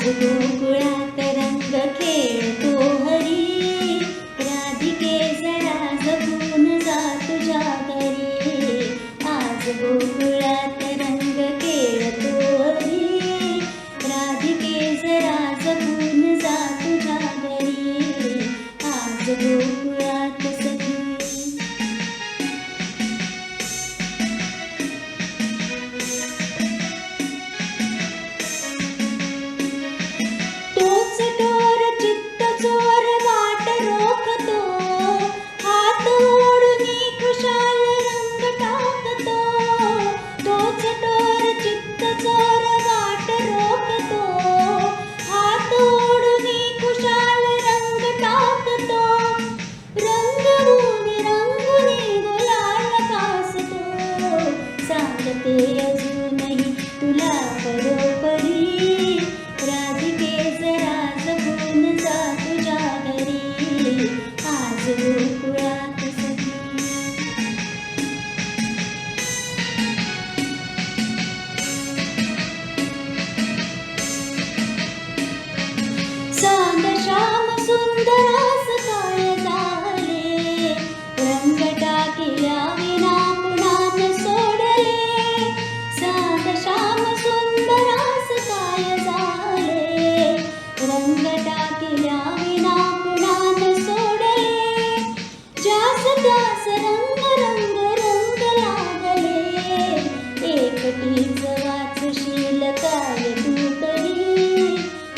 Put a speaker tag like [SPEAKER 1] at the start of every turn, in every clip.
[SPEAKER 1] आज गोकुळात रंग खेळतो हरी, राधिके जरा जपून जा तुझ्या घरी. आज गोकुळात रंग खेळतो हरी, राधिके जरा जपून जा तुझ्या घरी. आज गोकुळात सखी. तोच टोर चित्त चोर वाट रोखतो, हात ओढुनी खुशाल रंग टाकतो. तोच टोर चित्त चोर वाट रोखतो, हात ओढुनी खुशाल रंग टाकतो. रंगवून रंगुनी गुलाल कासतो, सांगते अजूनही तुला परोपरी. राधिके जरा जपून जा तुझ्या घरी. आज गोकुळात सखी. सांग श्याम सुंदरास काय झाले, रंग टाकिल्या विना कुणान सोडले. सांग श्याम सुंदरास काय झाले, रंग टाकिल्या विना कुणान सोडले. ज्यास त्यास रंग रंग रंग लागले, एकटीच वाचशील काय तू तरी.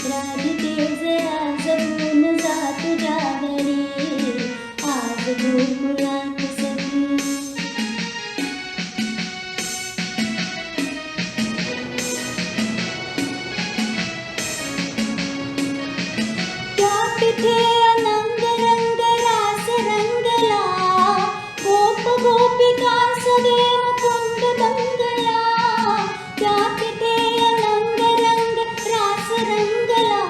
[SPEAKER 1] राधिके जरा जपून जा तुझ्या घरी. आज गोकुळात सखी. त्या तिथे अनंग रंग रास रंगला, गोप गोपिकांसवे मुकुंद दंगला. त्या तिथे अनंग रंग रास रंगला,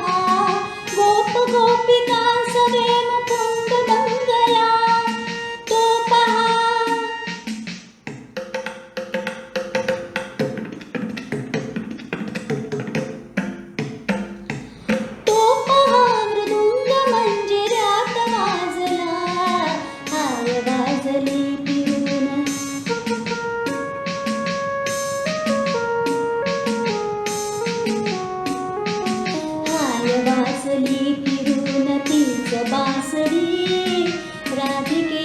[SPEAKER 1] गोप गोपिकांसवे मुकुंद दंगला. तो पहा तो पहा मृदुंग मंजिऱ्यात वाजला, हाय वाजली फिरून. हाय वाजली फिरून तीच बासरी. राधिके